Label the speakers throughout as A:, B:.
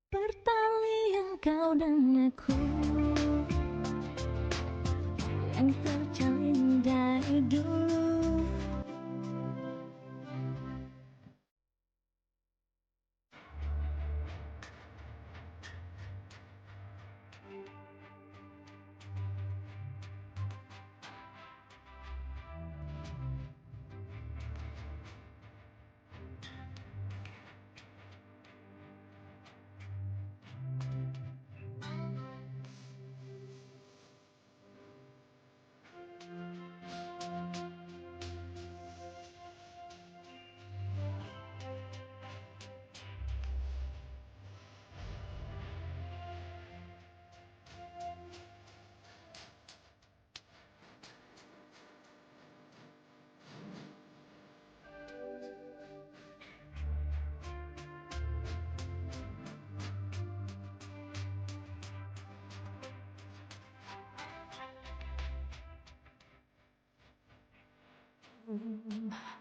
A: Pertalian kau dan aku yang terjalin dari dulu. Pertalian kau dan aku.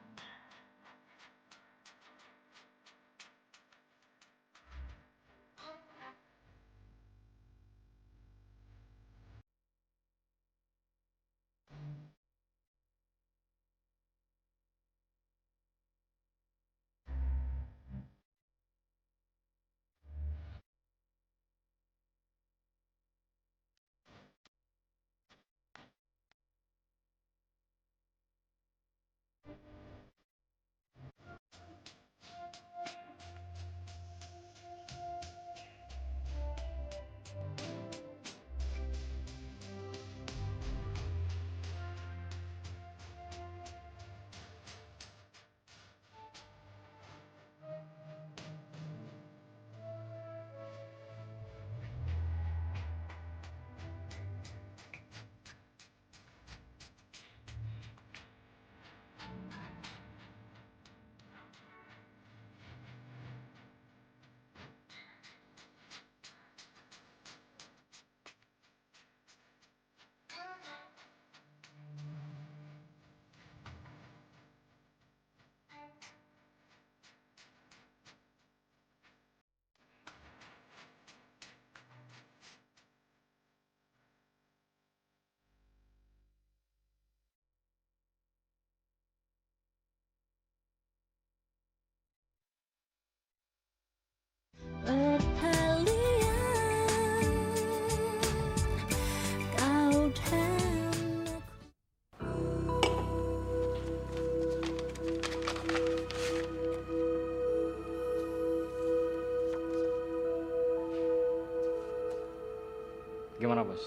B: Gimana, Bos?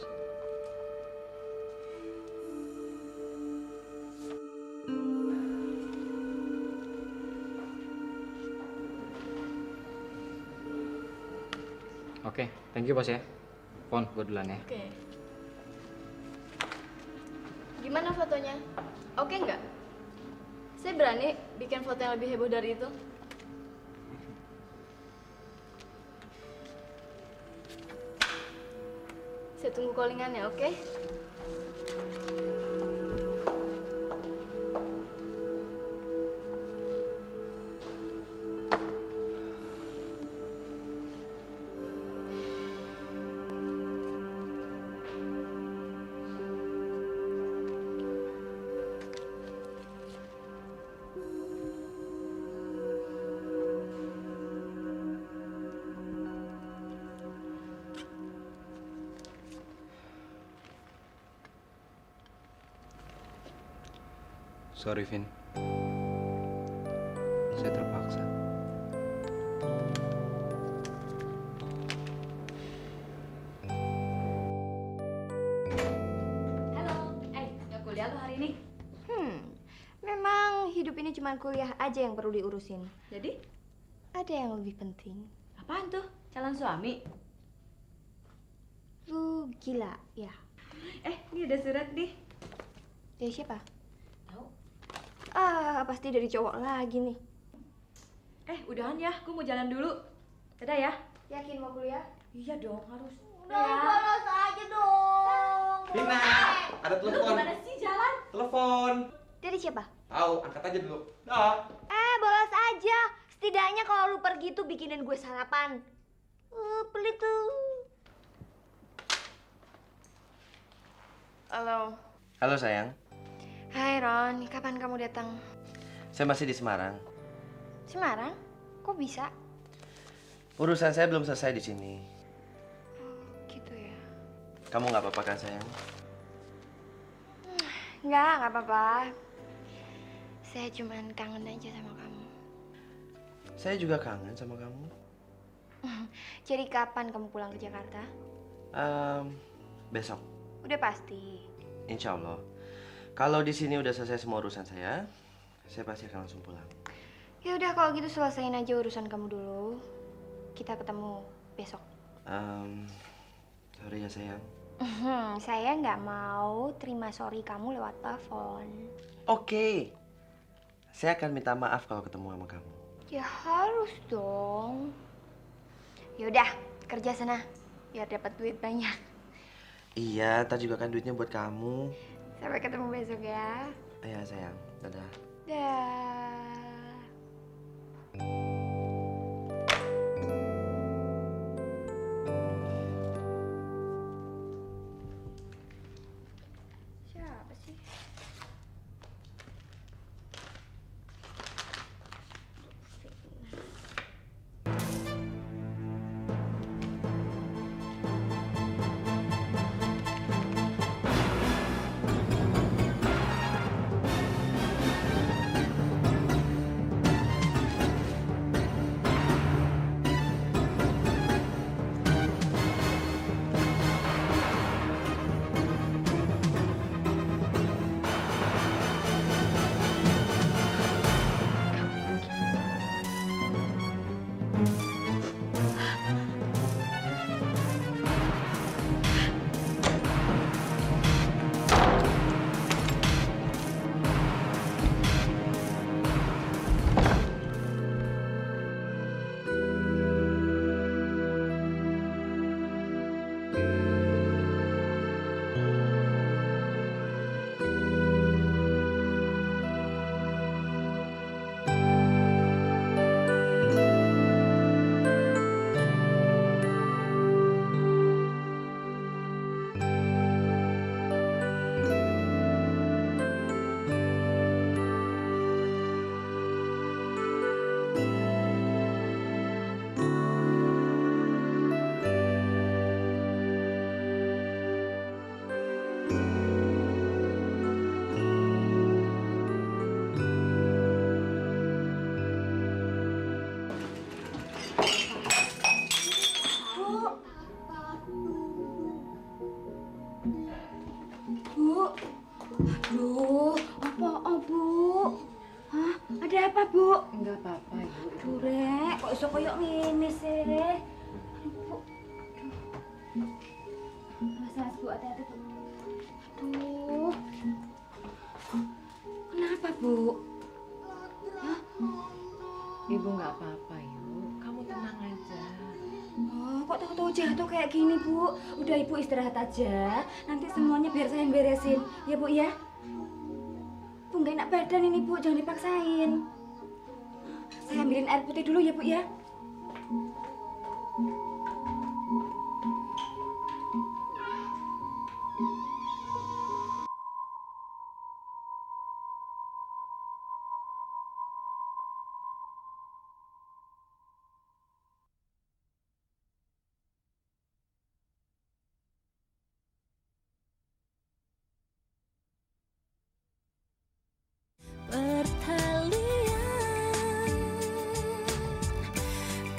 B: Oke, thank you, Bos ya. Pon, gue duluan ya.
C: Oke. Gimana fotonya? Oke nggak? Saya berani bikin foto yang lebih heboh dari itu. Saya tunggu callingannya, oke?
B: Sorry, Vin. Saya terpaksa.
C: Halo, nggak kuliah lo hari ini?
D: Memang hidup ini cuma kuliah aja yang perlu diurusin.
C: Jadi?
D: Ada yang lebih penting.
C: Apaan tuh? Calon suami?
D: Lu gila, ya?
C: Ini ada surat nih.
D: Dari siapa?
C: Tahu?
D: Pasti dari cowok lagi nih.
C: Udahan ya, gue mau jalan dulu. Dadah ya.
D: Yakin mau kuliah?
C: Iya dong, harus.
D: Balas aja dong.
E: Vina, ada telepon.
C: Gimana sih jalan?
E: Telepon.
D: Dari siapa?
E: Tahu, angkat aja dulu. Dah.
D: Balas aja. Setidaknya kalau lu pergi tuh bikinin gue sarapan. Pelit tuh.
C: Halo.
F: Halo sayang,
D: Hai Ron, kapan kamu datang?
F: saya masih di Semarang.
D: Semarang? Kok bisa?
F: Urusan saya belum selesai di sini.
D: Gitu ya.
F: Kamu nggak apa-apa kan sayang?
D: Nggak apa-apa. Saya cuman kangen aja sama kamu.
F: Saya juga kangen sama kamu.
D: Jadi kapan kamu pulang ke Jakarta?
F: Besok,
D: Udah pasti.
F: insya Allah. Kalau di sini udah selesai semua urusan saya pasti akan langsung pulang.
D: Ya udah kalau gitu selesain aja urusan kamu dulu. Kita ketemu besok.
F: Sorry ya sayang.
D: Saya nggak mau terima sorry kamu lewat telepon.
F: Oke, saya akan minta maaf kalau ketemu sama kamu.
D: Ya harus dong. Ya udah kerja sana biar dapat duit banyak.
F: Iya, ntar juga kan duitnya buat kamu.
D: Sampai ketemu besok ya.
F: Iya sayang, dadah.
D: Dah. Siapa sih? Bu, aduh, apa Bu? Hah? Ada apa Bu?
G: Enggak apa-apa, Ibu.
D: Aduh, Rek, kok iso koyo ngene sih? Aduh, Bu. Awas, Bu, hati-hati, Bu. Aduh. Kenapa, Bu?
G: Ibu nggak apa-apa, Yuk. Kamu tenang aja.
D: Oh, kok tahu-tahu jatuh kayak gini, Bu? Udah Ibu istirahat aja. Nanti semuanya biar saya yang beresin. Ya, Bu, ya? Bu, nggak enak badan ini, Bu. Jangan dipaksain. Saya ambilin air putih dulu ya, Bu, ya?
A: Pertalian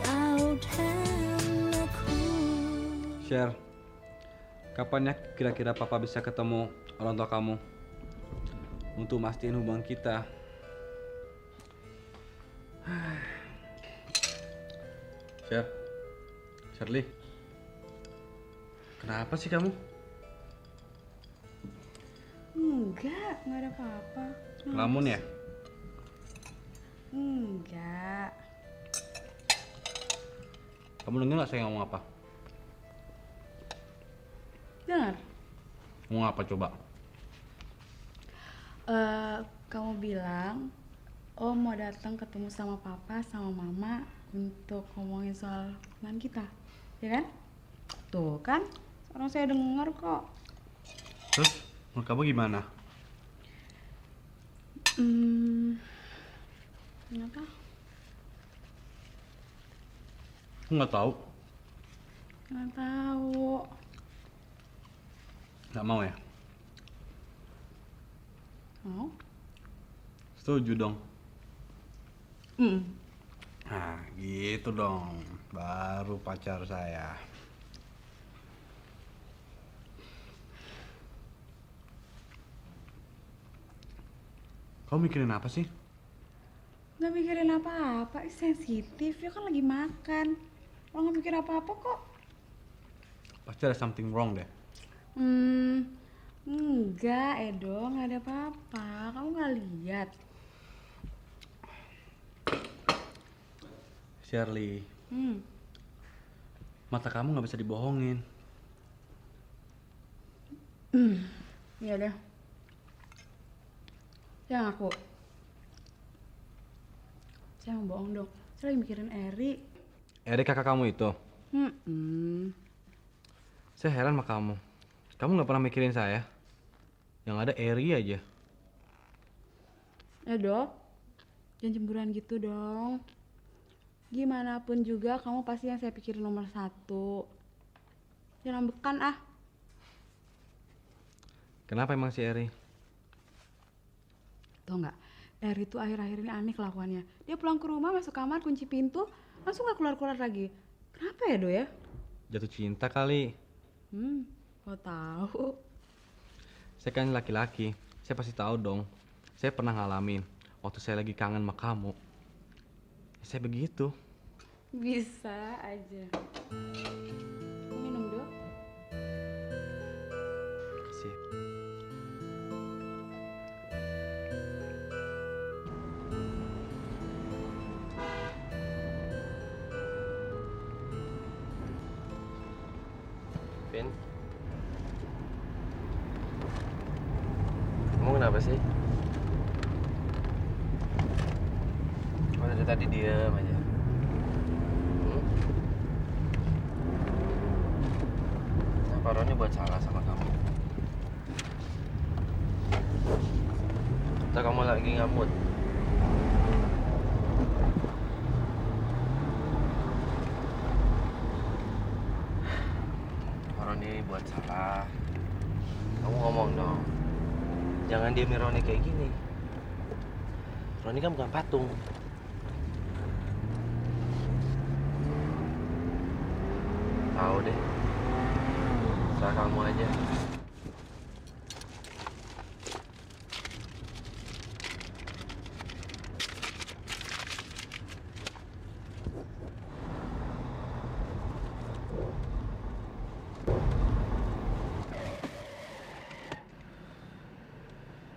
A: kau dan aku.
B: Share, kapan ya kira-kira papa bisa ketemu orang tua kamu untuk mastiin hubungan kita? Shirley, kenapa sih kamu?
H: Enggak ada apa-apa.
B: Ngelamun ya?
H: Enggak.
B: Kamu denger gak saya ngomong apa?
H: Dengar,
B: Ngomong apa coba?
H: kamu bilang Om mau datang ketemu sama papa sama mama untuk ngomongin soal hubungan kita. Ya kan? Tuh kan, orang saya dengar kok.
B: Terus menurut kamu gimana?
H: Kenapa?
B: Aku nggak tahu.
H: Nggak tahu.
B: Nggak mau ya?
H: Mau?
B: Setuju dong. Nah, gitu dong. Baru pacar saya. Kamu mikirin apa sih?
H: Nggak mikirin apa-apa, sensitif. Dia kan lagi makan. Lo nggak mikir apa-apa kok.
B: Pasti ada something wrong deh.
H: Enggak, Edo, nggak ada apa-apa. Kamu nggak lihat.
B: Shirley, mata kamu nggak bisa dibohongin.
H: Ya udah. Jangan aku. Saya mau bohong dong. Saya lagi mikirin Eri.
B: Eri kakak kamu itu. Saya heran sama kamu. Kamu nggak pernah mikirin saya. Yang ada Eri aja.
H: Edo, jangan cemburuan gitu dong. Gimana pun juga kamu pasti yang saya pikirin nomor 1. Jangan ambekan ah.
B: Kenapa emang si Eri?
H: Tau nggak? Eri tuh akhir-akhir ini aneh kelakuannya. Dia pulang ke rumah, masuk kamar, kunci pintu, langsung nggak keluar-keluar lagi. Kenapa ya, Do ya?
B: Jatuh cinta kali.
H: Kau tahu?
B: Saya kan laki-laki. Saya pasti tahu dong. Saya pernah ngalamin waktu saya lagi kangen sama kamu. Saya begitu.
H: Bisa aja. Mau minum, Do?
B: Kasih.
F: Vin, kamu kenapa sih? Kok dari tadi diam aja? Kenapa Roni buat salah sama kamu? Atau kamu lagi ngamut? Roni buat salah, kamu ngomong dong. Jangan diemin Roni kayak gini. Roni kan bukan patung. Tahu deh, serah kamu aja.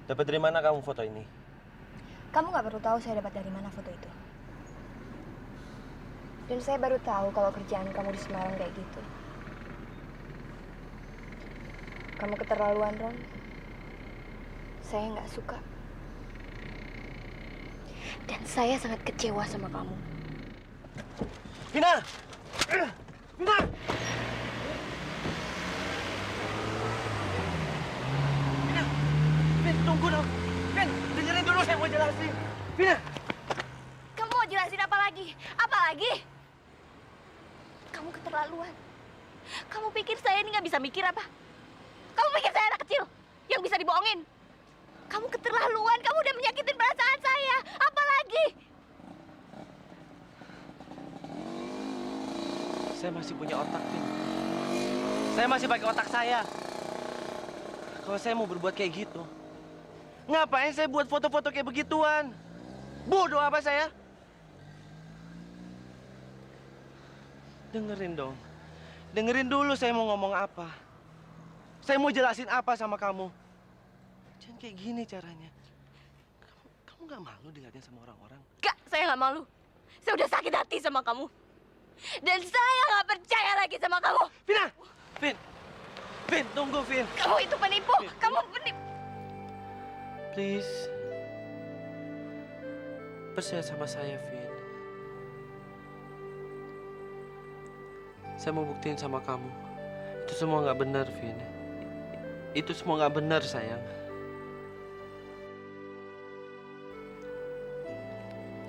F: Dapat dari mana kamu foto ini?
D: Kamu nggak perlu tahu saya dapat dari mana foto itu. Dan saya baru tahu kalau kerjaan kamu di Semarang kayak gitu. Kamu keterlaluan, Ron. Saya nggak suka. Dan saya sangat kecewa sama kamu.
F: Vina! Vina! Vin, tunggu dong. Vin, dengerin dulu saya mau jelasin. Vina!
D: Kamu mau jelasin apa lagi? Apa lagi? Kamu keterlaluan. Kamu pikir saya ini nggak bisa mikir apa? Kamu pikir saya anak kecil yang bisa dibohongin? Kamu keterlaluan. Kamu udah menyakitin perasaan saya. Apa lagi?
F: Saya masih punya otak, Vin. Saya masih pakai otak saya. Kalau saya mau berbuat kayak gitu, ngapain saya buat foto-foto kayak begituan? Bodoh apa saya? Dengerin dong. Dengerin dulu saya mau ngomong apa. Saya mau jelasin apa sama kamu. Jangan kayak gini caranya. Kamu nggak malu dilihatin sama orang-orang?
D: Gak, saya nggak malu. Saya udah sakit hati sama kamu. Dan saya nggak percaya lagi sama kamu.
F: Vina! Vin! Vin, tunggu, Vin.
D: Kamu itu penipu.
F: Vin.
D: Kamu penipu.
F: Please. Percaya sama saya, Vin. Saya mau buktiin sama kamu. Itu semua nggak benar, Vin. Itu semua nggak benar, sayang.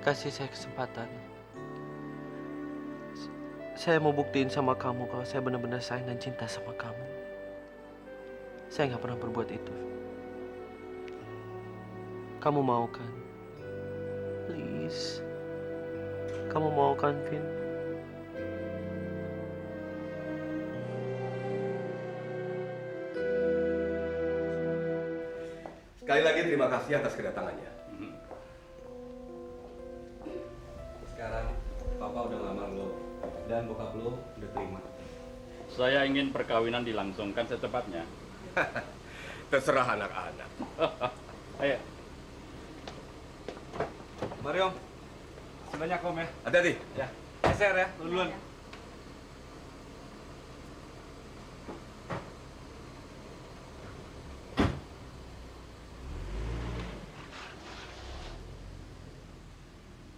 F: Kasih saya kesempatan. Saya mau buktiin sama kamu kalau saya benar-benar sayang dan cinta sama kamu. Saya nggak pernah berbuat itu. Kamu mau kan? Please. Kamu mau kan, Vin?
I: Sekali lagi terima kasih atas kedatangannya.
B: Sekarang papa udah ngelamar lo dan bokap lo udah terima.
J: Saya ingin perkawinan dilangsungkan secepatnya.
I: Terserah anak-anak.
J: Ayo.
B: Mari Om. Sebanyak Om ya.
I: Hati-hati.
B: Ya. Geser ya, duluan.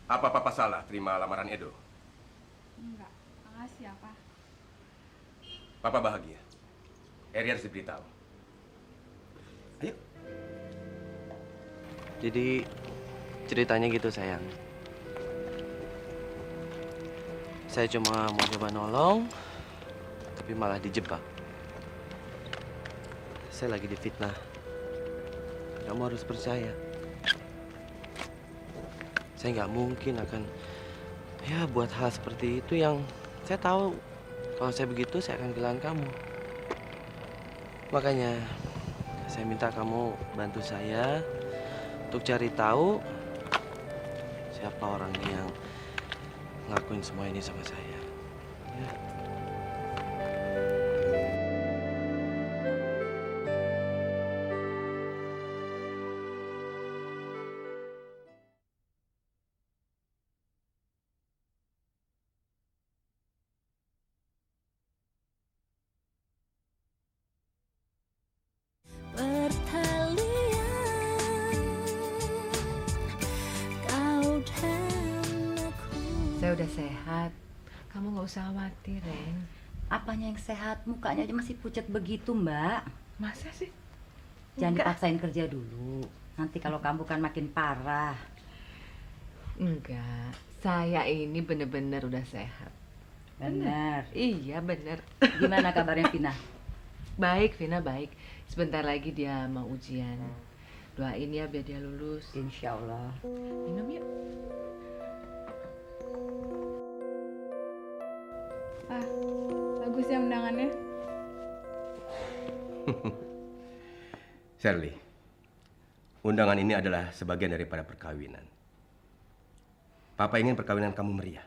I: Apa papa salah terima lamaran Edo?
H: Enggak, makasih ya, Pak.
I: Papa bahagia. Eri harus diberitahu. Ayo.
F: Jadi ceritanya gitu, sayang. Saya cuma mau coba nolong, tapi malah dijebak. Saya lagi difitnah. Kamu harus percaya. Saya nggak mungkin akan buat hal seperti itu yang saya tahu kalau saya begitu saya akan kehilangan kamu. Makanya saya minta kamu bantu saya untuk cari tahu siapa orangnya yang ngelakuin semua ini sama saya. Ya.
G: Saya udah sehat. Kamu nggak usah khawatir, Ren.
D: Apanya yang sehat? Mukanya aja masih pucat begitu, Mbak.
G: Masa sih?
D: Jangan
G: Enggak.
D: dipaksain kerja dulu. Nanti kalau kamu kan makin parah.
G: Enggak. Saya ini bener-bener udah sehat.
D: Benar.
G: Iya, bener.
D: Gimana kabarnya Vina?
G: Baik, Vina baik. Sebentar lagi dia mau ujian. Doain ya biar dia lulus.
D: Insya Allah.
G: Minum yuk.
H: Ah, bagus ya undangannya.
I: Shirley, undangan ini adalah sebagian daripada perkawinan. Papa ingin perkawinan kamu meriah.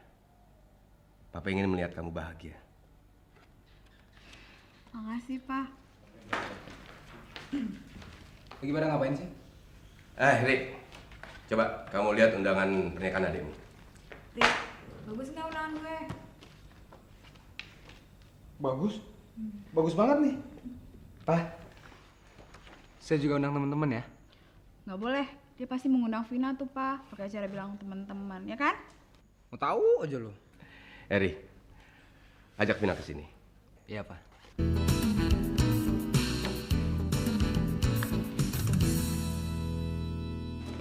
I: Papa ingin melihat kamu bahagia.
H: Makasih, Pak.
E: Lagi pada ngapain sih?
I: Rick, coba kamu lihat undangan pernikahan adikmu.
H: Rik, bagus nggak undangan gue?
E: Bagus. Bagus banget nih. Pak, saya juga undang teman-teman ya.
H: Nggak boleh. Dia pasti mengundang Vina tuh, Pak. Pakai cara bilang teman-teman, ya kan?
E: Mau tahu aja lo.
I: Eri, ajak Vina ke sini.
E: Iya, Pak.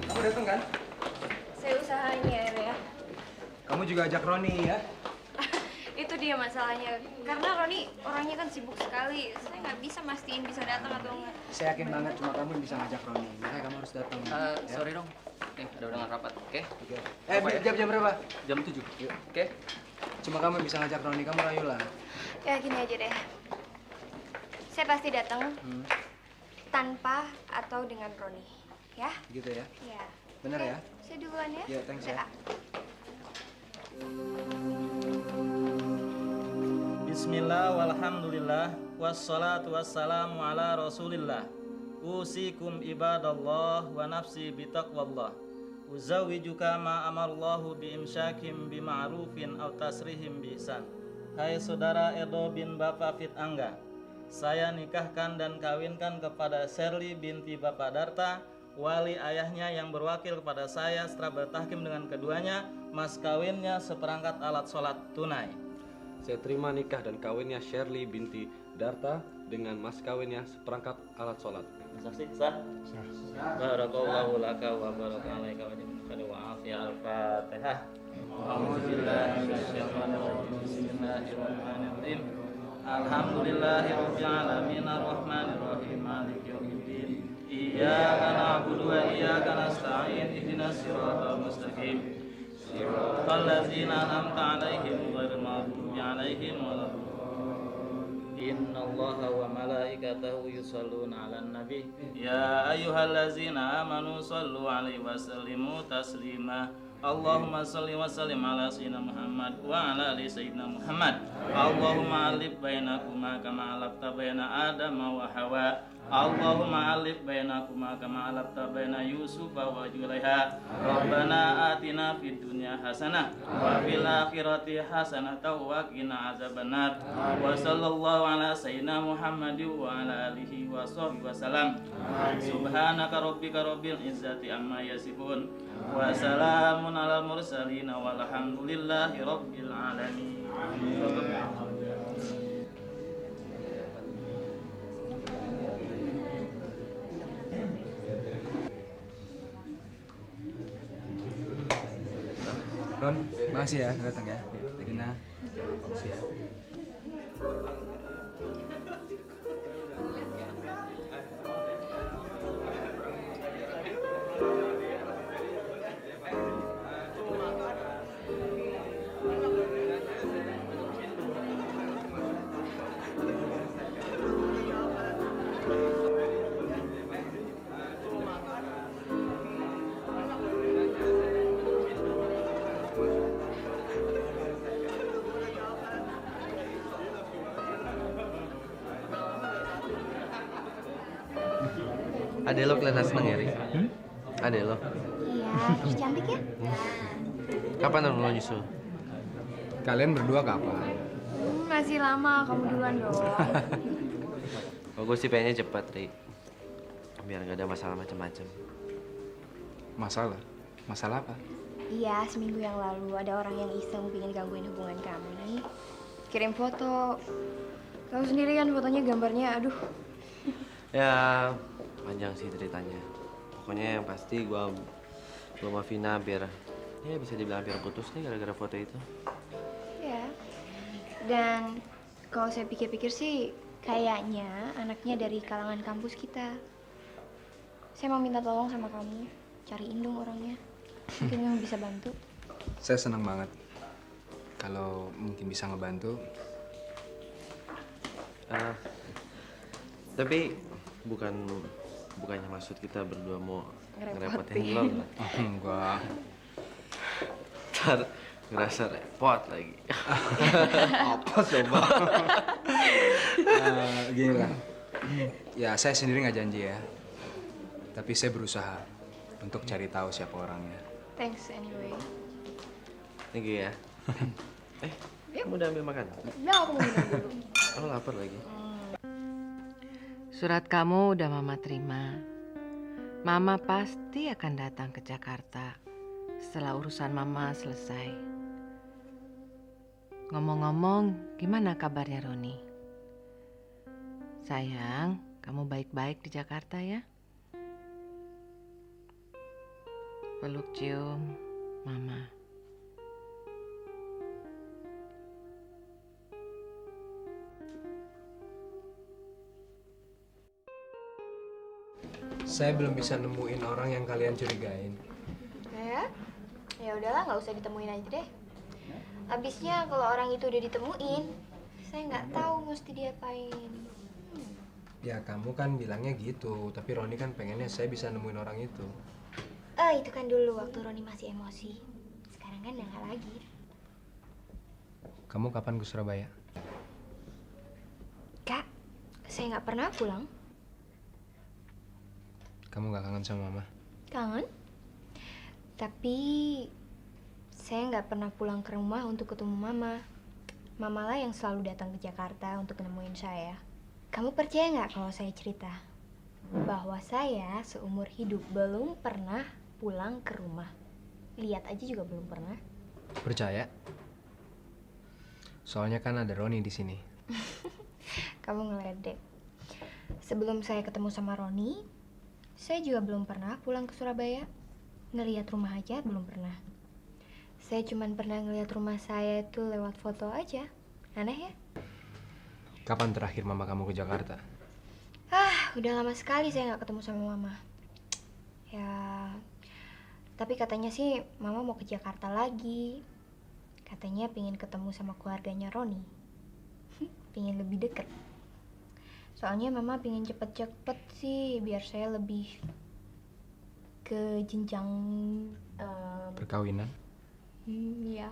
E: Kamu datang kan?
C: Saya usahain ya, ya.
E: Kamu juga ajak Roni ya?
C: Itu dia masalahnya. Karena Roni orangnya kan sibuk sekali. Saya nggak bisa mastiin bisa datang atau enggak.
E: Saya yakin banget cuma kamu yang bisa ngajak Roni. Makanya kamu harus datang.
K: Sorry dong. Ada undangan rapat, oke?
E: Jam berapa?
K: Jam 7.
E: Yuk. Oke. Cuma kamu yang bisa ngajak Roni, kamu rayu lah.
C: Ya gini aja deh. Saya pasti datang tanpa atau dengan Roni, ya?
E: Gitu ya?
C: Ya.
E: Bener ya?
C: Saya duluan ya.
E: Iya, thanks ya.
L: Bismillah walhamdulillah wassalatu wassalamu ala rasulillah. Usikum ibadallah wa nafsi bitaqwallah. Uzawijuka ma amarallahu biimsyakim bima'rufin aw tasrihim biihsan. Hai saudara Edo bin Bapak Fit Angga, saya nikahkan dan kawinkan kepada Shirley binti Bapak Darta, wali ayahnya yang berwakil kepada saya setelah bertahkim dengan keduanya, mas kawinnya seperangkat alat sholat tunai.
B: saya terima nikah dan kawinnya Shirley binti Darta dengan mas kawinnya seperangkat alat sholat.
L: Saksi sah. Barakallahu laka wa baraka alaika wa jannaka wa afiya al-Fatihah. A'udzubillahi minasyaitonir rajim. Bismillahirrahmanirrahim. Alhamdulillahirabbil alamin arrahmanir rahim maliki yaumiddin. Iyyaka na'budu wa iyyaka nasta'in. Ihdinas siratal mustaqim. Siratal ladzina an'amta 'alaihim ghairil maghdubi 'alaihim waladdallin. Innallaha wa malaikatahu yusholluna 'alan nabi. Ya ayyuhallazina amanu shallu 'alaihi wa sallimu taslima. Allahumma shalli wa sallim ala sayyidina Muhammad wa ala ali sayyidina Muhammad. Allahumma alif bainakuma kama alafta baina Adam wa Hawa. Allahumma alif bainakuma kama alafta baina Yusuf wa Zulaiha. Rabbana atina fid dunya hasanah wa fil akhirati hasanah wa qina azabannar. Wa sallallahu ala sayyidina Muhammad wa ala alihi wa sahbihi wasallam. Subhanaka rabbika rabbil izzati amma yasifun. Wa salamun alal mursalin walhamdulillahi rabbil alamin.
E: Ron, makasih ya datang ya. Regina.
F: Adek lo kelihatan seneng ya, Ri? Adek lo?
C: Iya, terus cantik ya?
F: Kapan lo nyusul?
E: Kalian berdua kapan?
C: Masih lama, kamu duluan dong.
F: Oh, gue sih pengennya cepet, Ri. Biar gak ada masalah macam-macam.
E: Masalah? Masalah apa?
C: Iya, seminggu yang lalu ada orang yang iseng pengen gangguin hubungan kamu nih. Kirim foto. Kamu sendiri kan fotonya gambarnya, aduh.
F: Ya, panjang sih ceritanya. Pokoknya yang pasti gue sama Vina biar ya bisa dibilang hampir putus nih gara-gara foto itu.
C: Ya. Dan kalau saya pikir-pikir sih kayaknya anaknya dari kalangan kampus kita. Saya mau minta tolong sama kamu, cariin dong orangnya. Mungkin kamu bisa bantu.
E: Saya senang banget kalau mungkin bisa ngebantu.
F: Tapi bukannya maksud kita berdua mau ngerepotin
C: Ngerepotin.
F: lo.
E: Enggak.
F: Ntar ngerasa repot lagi.
E: Apa coba? Gini lah. Ya saya sendiri nggak janji ya. Tapi saya berusaha untuk cari tahu siapa orangnya.
C: Thanks anyway.
F: Thank you ya. Kamu udah ambil makan?
C: Udah, aku mau minum dulu.
F: Aku lapar lagi.
G: Surat kamu udah Mama terima. Mama pasti akan datang ke Jakarta setelah urusan Mama selesai. Ngomong-ngomong, gimana kabarnya Roni? Sayang, kamu baik-baik di Jakarta ya? Peluk cium Mama.
E: Saya belum bisa nemuin orang yang kalian curigain.
C: Ya? Ya udahlah, nggak usah ditemuin aja deh. Habisnya kalau orang itu udah ditemuin, saya nggak tahu mesti diapain.
E: Ya kamu kan bilangnya gitu, tapi Roni kan pengennya saya bisa nemuin orang itu.
C: Itu kan dulu waktu Roni masih emosi. Sekarang kan udah nggak lagi.
E: Kamu kapan ke Surabaya?
C: Kak, saya nggak pernah pulang.
E: Kamu gak kangen sama Mama?
C: Kangen. Tapi saya nggak pernah pulang ke rumah untuk ketemu Mama. Mama lah yang selalu datang ke Jakarta untuk nemuin saya. Kamu percaya nggak kalau saya cerita bahwa saya seumur hidup belum pernah pulang ke rumah? Lihat aja juga belum pernah.
E: Percaya? Soalnya kan ada Roni di sini.
C: Kamu ngeledek. Sebelum saya ketemu sama Roni, saya juga belum pernah pulang ke Surabaya. Ngelihat rumah aja belum pernah. Saya cuma pernah ngelihat rumah saya itu lewat foto aja. Aneh ya?
E: Kapan terakhir mama kamu ke Jakarta?
C: Udah lama sekali saya nggak ketemu sama mama. Ya, tapi katanya sih mama mau ke Jakarta lagi. Katanya pengen ketemu sama keluarganya Roni. Pengen lebih deket. Soalnya mama pengen cepet-cepet sih biar saya lebih ke jenjang
E: Perkawinan?
C: ya.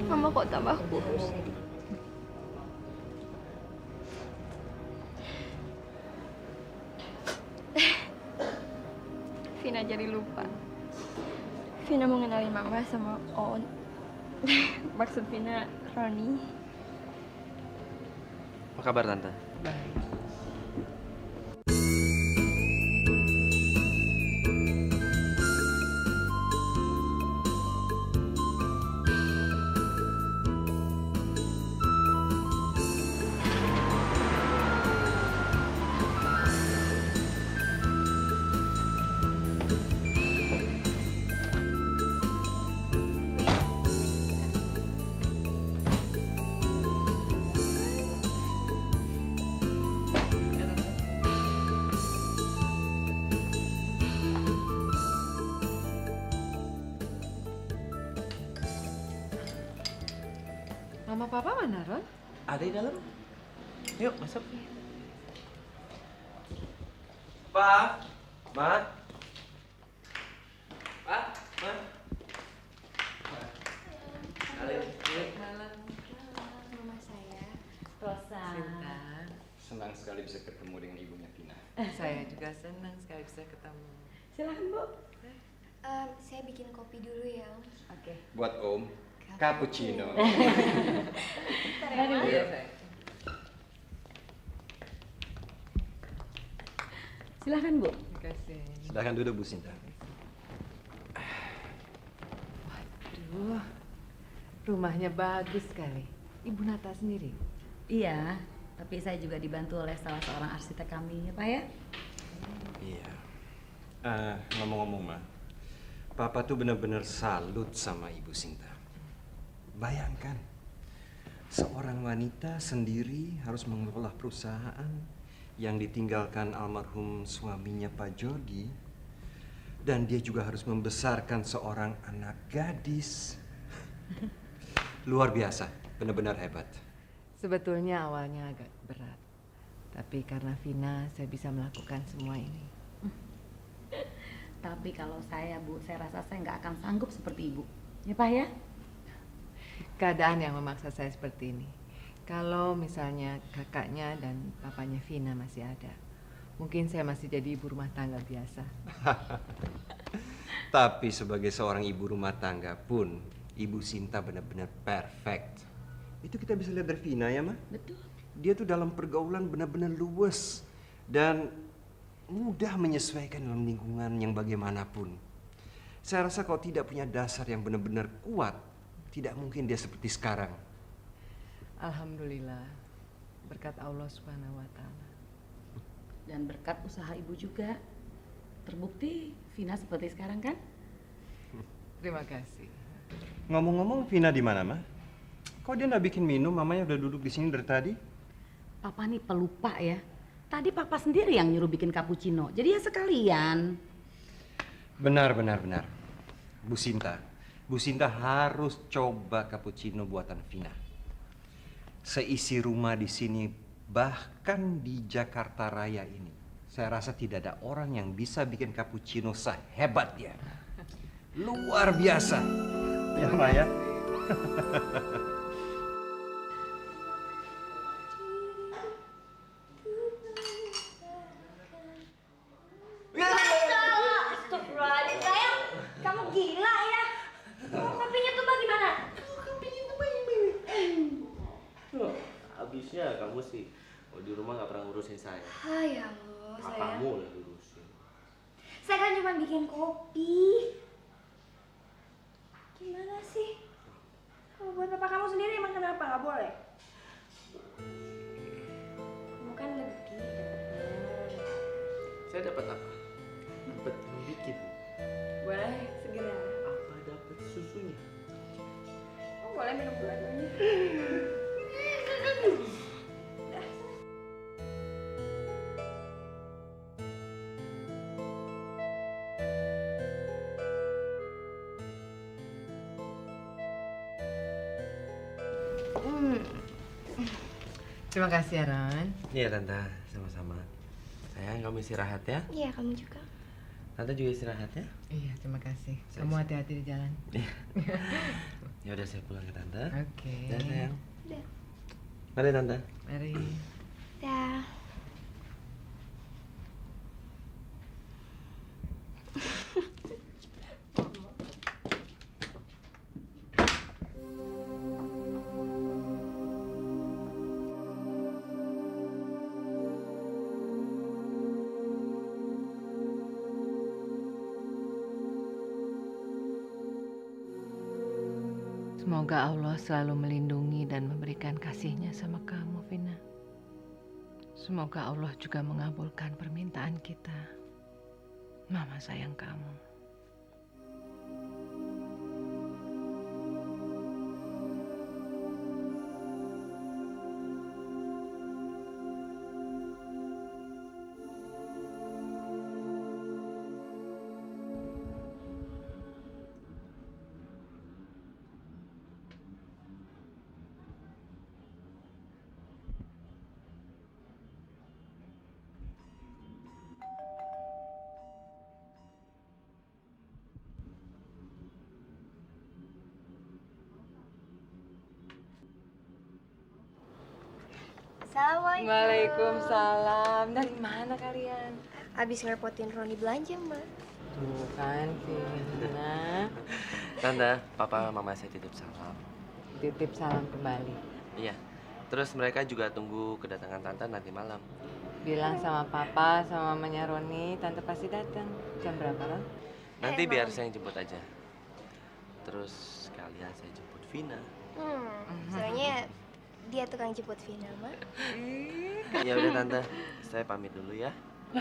C: Mama kok tambah kurus. Vina jadi lupa. Vina mau ngenalin mama sama On. Maksud Vina, Roni.
F: Apa kabar Tante?
G: Baik. Mama papa mana, Ron?
F: Ada di dalam. Yuk, masuk. Pak, Ma. Pak, Ma.
C: Mama saya.
D: Rosa.
G: Sinta.
E: Senang sekali bisa ketemu dengan ibunya Vina.
G: Saya juga senang sekali bisa ketemu.
D: Silakan, Bu.
C: Saya bikin kopi dulu ya, Om.
D: Oke.
E: Buat Om, cappuccino.
D: Mari, Bu.
G: Iya, sayang.
D: Silakan, Bu.
G: Terima kasih.
E: Silahkan duduk Bu Sinta.
G: Waduh, rumahnya bagus sekali. Ibu nata sendiri.
D: Iya, tapi saya juga dibantu oleh salah seorang arsitek kami, ya Pak ya?
M: Iya. Ngomong-ngomong, Ma. Papa tuh benar-benar salut sama Ibu Sinta. Bayangkan, seorang wanita sendiri harus mengelola perusahaan yang ditinggalkan almarhum suaminya Pak Jody. Dan dia juga harus membesarkan seorang anak gadis. Luar biasa, benar-benar hebat.
G: Sebetulnya awalnya agak berat. Tapi karena Vina, saya bisa melakukan semua ini.
D: Tapi kalau saya, Bu, saya rasa saya nggak akan sanggup seperti Ibu. Ya Pak ya?
G: Keadaan yang memaksa saya seperti ini. Kalau misalnya kakaknya dan papanya Vina masih ada, Mungkin saya masih jadi ibu rumah tangga biasa.
M: Tapi sebagai seorang ibu rumah tangga pun, Ibu Sinta benar-benar perfect. Itu kita bisa lihat dari Vina ya, Ma?
G: Betul.
M: Dia tuh dalam pergaulan benar-benar luwes dan mudah menyesuaikan dalam lingkungan yang bagaimanapun. Saya rasa kalau tidak punya dasar yang benar-benar kuat, tidak mungkin dia seperti sekarang.
G: Alhamdulillah, berkat Allah Subhanahu wa Ta'ala.
N: Dan berkat usaha ibu juga. Terbukti Vina seperti sekarang kan?
G: Terima kasih.
M: Ngomong-ngomong, Vina di mana, Ma? Kok dia nggak bikin minum? Mamanya udah duduk di sini dari tadi.
N: Papa nih pelupa ya. Tadi papa sendiri yang nyuruh bikin cappuccino. Jadi ya sekalian.
M: Benar. Bu Sinta harus coba cappuccino buatan Vina. Seisi rumah di sini, bahkan di Jakarta Raya ini, saya rasa tidak ada orang yang bisa bikin cappuccino sehebat dia. Luar biasa. Ya, Maya.
D: Astagfirullahaladzim, sayang. Kamu gila ya? Kopinya tumbang gimana?
F: Habisnya kamu sih, kalau di rumah nggak pernah ngurusin saya.
D: Ya Allah, sayang.
F: Papamu lah ngurusin.
D: Saya kan cuma bikin kopi. Gimana sih? Kalau buat papa kamu sendiri emang kenapa nggak boleh? Kamu kan lebih.
F: Saya dapat apa? Dapat bikin.
D: Boleh segera.
F: Apa dapat susunya?
D: Oh, boleh minum dua-duanya.
G: Terima kasih ya, Ron.
F: Iya, Tante. Sama-sama. Sayang, kamu istirahat ya.
C: Iya, kamu juga.
F: Tante juga istirahat ya.
G: Iya, terima kasih. Kamu hati-hati di jalan.
F: Ya udah, saya pulang ke Tante.
G: Oke.
F: Dah, sayang.
C: Udah.
F: Mari, Tante.
G: Mari.
C: Dah.
G: Semoga Allah selalu melindungi dan memberikan kasih-Nya sama kamu, Vina. Semoga Allah juga mengabulkan permintaan kita. Mama sayang kamu.
C: Assalamualaikum.
G: Waalaikumsalam. Dari mana kalian?
C: Abis ngerepotin Roni belanja, Mbak.
G: Tuh kan, Vina.
F: Tante, Papa, Mama saya titip salam.
G: Titip salam kembali.
F: Iya. Terus mereka juga tunggu kedatangan Tante nanti malam.
G: Bilang sama Papa, sama mamanya Roni, Tante pasti datang. Jam berapa, Ron?
F: Nanti biar saya yang jemput aja. Terus sekalian saya jemput Vina.
C: Soalnya dia tukang jemput Vina, Mbak.
F: Ya udah Tante, saya pamit dulu ya.
G: Loh,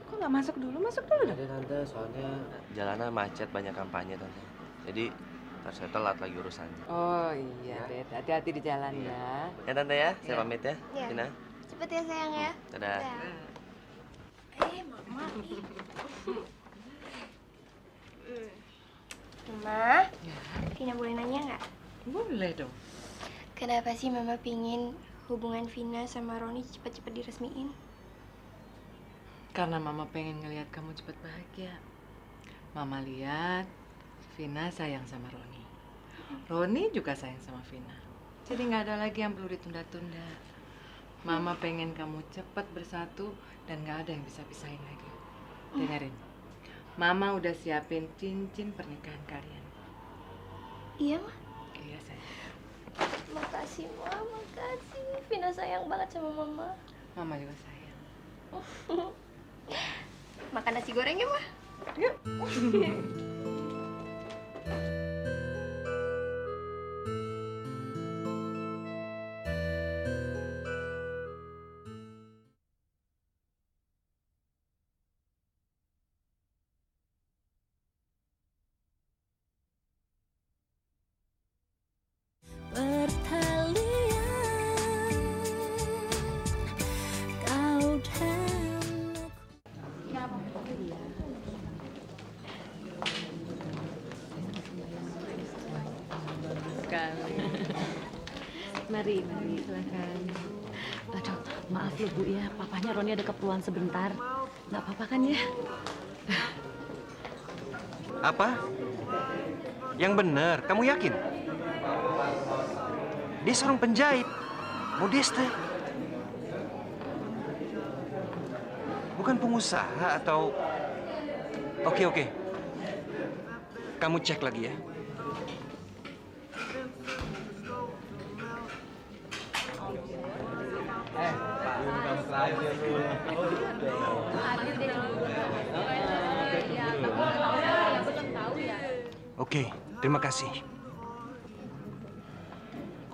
G: kok nggak masuk dulu? Masuk dulu dong.
F: Ada Tante, soalnya jalanan macet, banyak kampanye Tante. Jadi ntar saya telat lagi urusannya.
G: Oh iya, deh. Hati-hati di jalan ya.
F: Ya Tante ya, saya
G: Iya.
F: pamit ya.
C: Iya.
F: Vina.
C: Cepet ya sayang ya.
F: Dadah.
C: Mama. Mama, Vina boleh nanya nggak?
G: Boleh dong.
C: Kenapa sih Mama pingin hubungan Vina sama Roni cepat-cepat diresmiin?
G: Karena Mama pengen ngelihat kamu cepat bahagia. Mama lihat Vina sayang sama Roni. Roni juga sayang sama Vina. Jadi nggak ada lagi yang perlu ditunda-tunda. Mama pengen kamu cepat bersatu dan gak ada yang bisa pisahin lagi. Dengerin. Mama udah siapin cincin pernikahan kalian.
C: Iya, Ma?
G: Iya, sayang.
C: Makasih, Ma. Makasih. Vina sayang banget sama Mama.
G: Mama juga sayang.
C: Makan nasi goreng ya, Ma?
G: Yuk.
A: Pertalian kau dan
G: Sekali.
N: Mari, silakan. Aduh, maaf loh Bu ya, papanya Roni ada keperluan sebentar. Nggak apa-apa kan ya?
M: Apa? Yang benar, kamu yakin? Dia seorang penjahit, Modeste. Bukan pengusaha atau... Oke. Kamu cek lagi ya. Oke, terima kasih.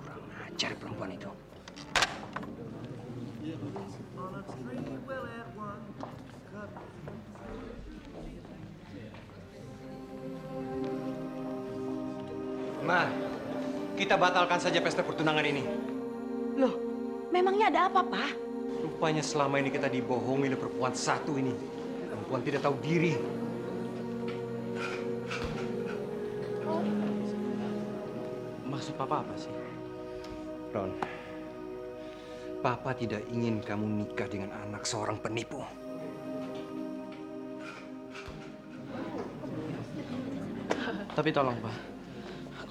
M: Kurang ajar perempuan itu. Ma, kita batalkan saja pesta pertunangan ini.
N: Loh, memangnya ada apa, Pak?
M: Rupanya selama ini kita dibohongi oleh perempuan satu ini. Perempuan tidak tahu diri.
F: Maksud Papa apa sih?
M: Ron, Papa tidak ingin kamu nikah dengan anak seorang penipu.
F: Tapi tolong, Pak.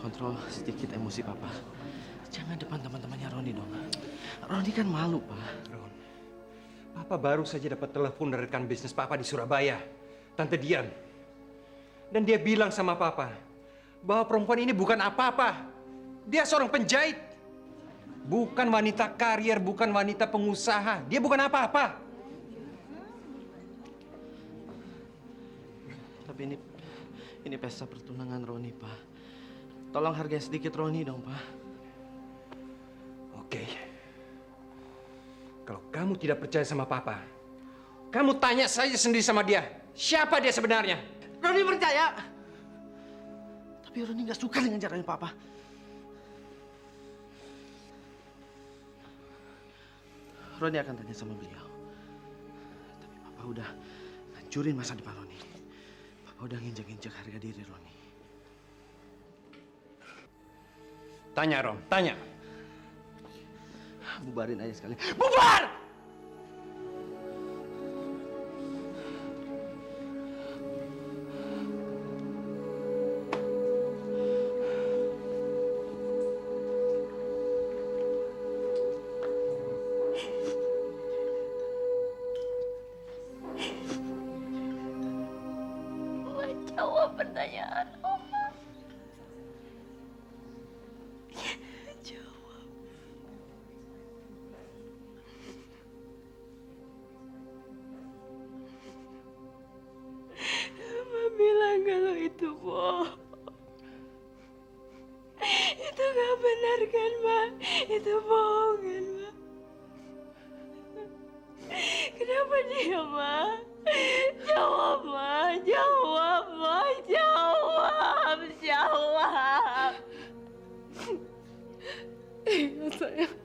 F: Kontrol sedikit emosi Papa. Jangan depan teman-temannya Roni dong. Roni kan malu, Pak.
M: Ron, Papa baru saja dapat telepon dari rekan bisnis Papa di Surabaya, Tante Dian. Dan dia bilang sama Papa bahwa perempuan ini bukan apa-apa. Dia seorang penjahit. Bukan wanita karier, bukan wanita pengusaha. Dia bukan apa-apa.
F: Tapi ini pesta pertunangan Roni, Pak. Tolong hargai sedikit Roni dong, Pak.
M: Oke. Kalau kamu tidak percaya sama Papa, kamu tanya saja sendiri sama dia. Siapa dia sebenarnya?
F: Roni percaya. Tapi Roni nggak suka dengan caranya Papa. Roni akan tanya sama beliau. Tapi Papa udah hancurin masa depan Roni. Papa udah nginjak-injak harga diri Roni.
M: Tanya, Rom. Tanya.
F: Bubarin aja sekali. Bubar!
A: Jawab pertanyaan Oma. Jawab. Mama bilang kalau itu bohong. Itu gak benar kan, Ma? Itu bohong kan, Ma? Kenapa dia, Ma? Jawab, Ma. Jawab, Ma. Jawab. Jawab. Iya, sayang.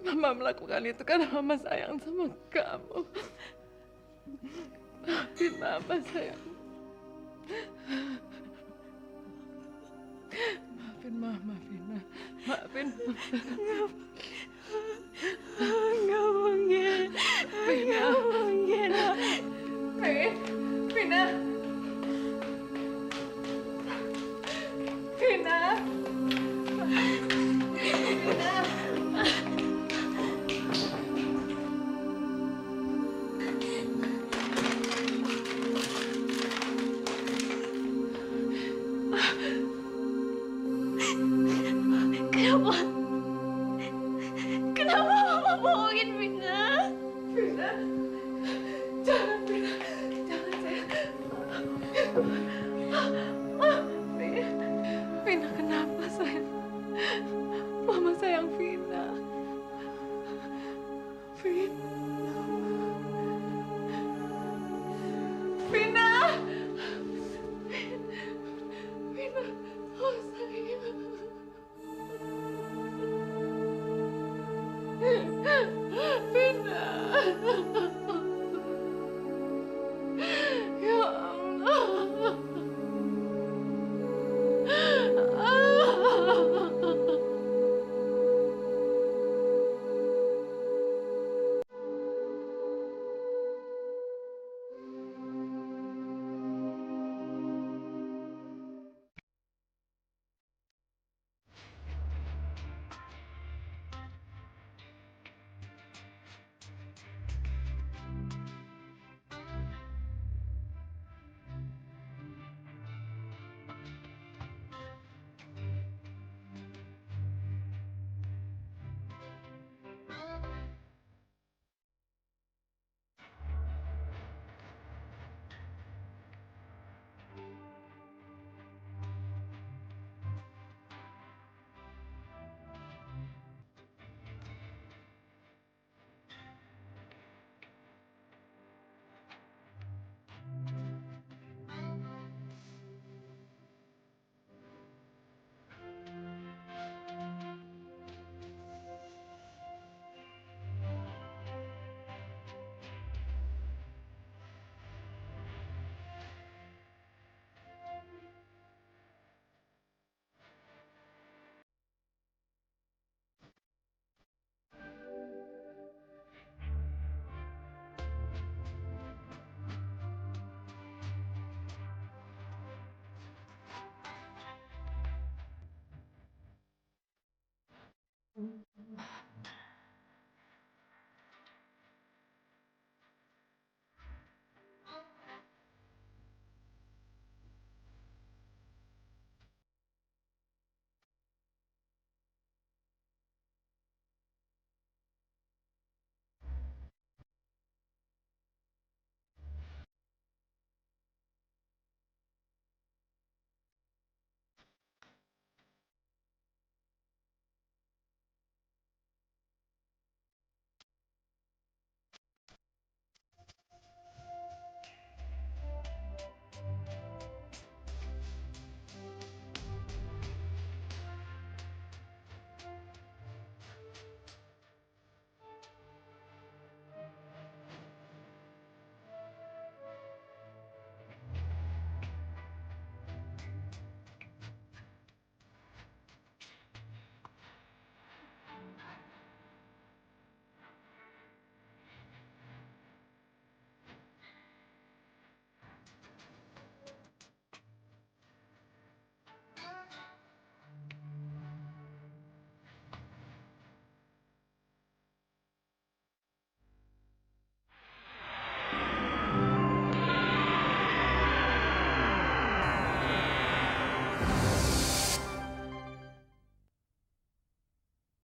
A: Mama melakukan itu karena Mama sayang sama kamu. Maafin Mama, sayang. Maafin Mama, Vina. Maafin Mama. Nggak mungkin. Nggak mungkin. Vina. Vina. Vina. Ya Allah.